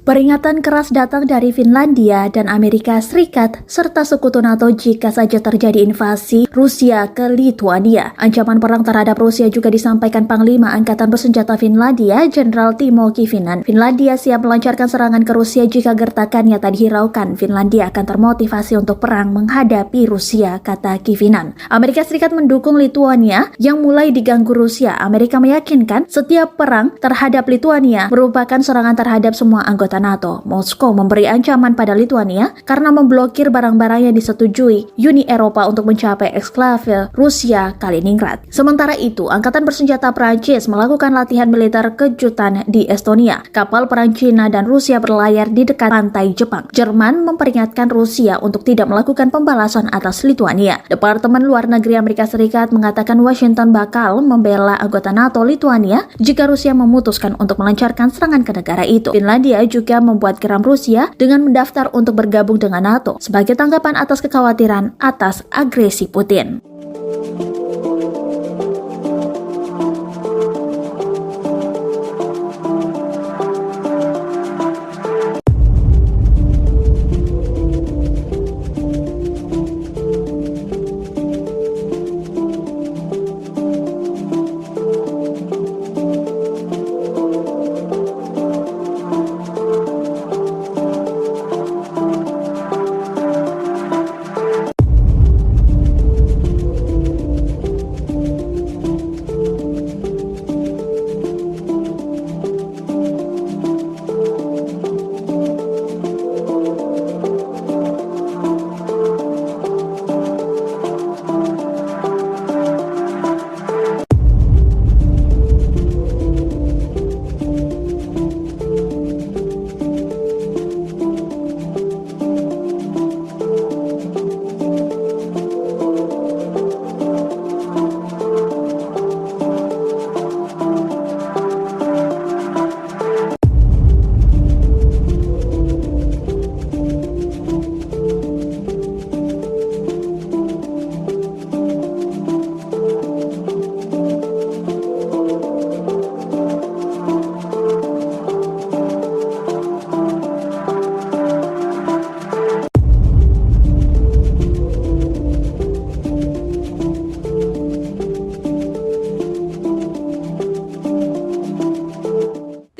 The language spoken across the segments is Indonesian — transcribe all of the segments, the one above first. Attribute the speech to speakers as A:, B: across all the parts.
A: Peringatan keras datang dari Finlandia dan Amerika Serikat serta sekutu NATO jika saja terjadi invasi Rusia ke Lithuania. Ancaman perang terhadap Rusia juga disampaikan Panglima Angkatan Bersenjata Finlandia, Jenderal Timo Kivinen. Finlandia siap melancarkan serangan ke Rusia jika gertakannya tak dihiraukan. Finlandia akan termotivasi untuk perang menghadapi Rusia, kata Kivinen. Amerika Serikat mendukung Lithuania yang mulai diganggu Rusia. Amerika meyakinkan setiap perang terhadap Lithuania merupakan serangan terhadap semua anggota NATO. Moskow memberi ancaman pada Lithuania karena memblokir barang-barang yang disetujui Uni Eropa untuk mencapai eksklave Rusia Kaliningrad. Sementara itu, Angkatan Bersenjata Prancis melakukan latihan militer kejutan di Estonia. Kapal perang Cina dan Rusia berlayar di dekat pantai Jepang. Jerman memperingatkan Rusia untuk tidak melakukan pembalasan atas Lithuania. Departemen Luar Negeri Amerika Serikat mengatakan Washington bakal membela anggota NATO Lithuania jika Rusia memutuskan untuk melancarkan serangan ke negara itu. Finlandia juga membuat geram Rusia dengan mendaftar untuk bergabung dengan NATO sebagai tanggapan atas kekhawatiran atas agresi Putin.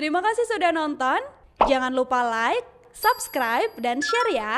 B: Terima kasih sudah nonton. Jangan lupa like, subscribe, dan share ya.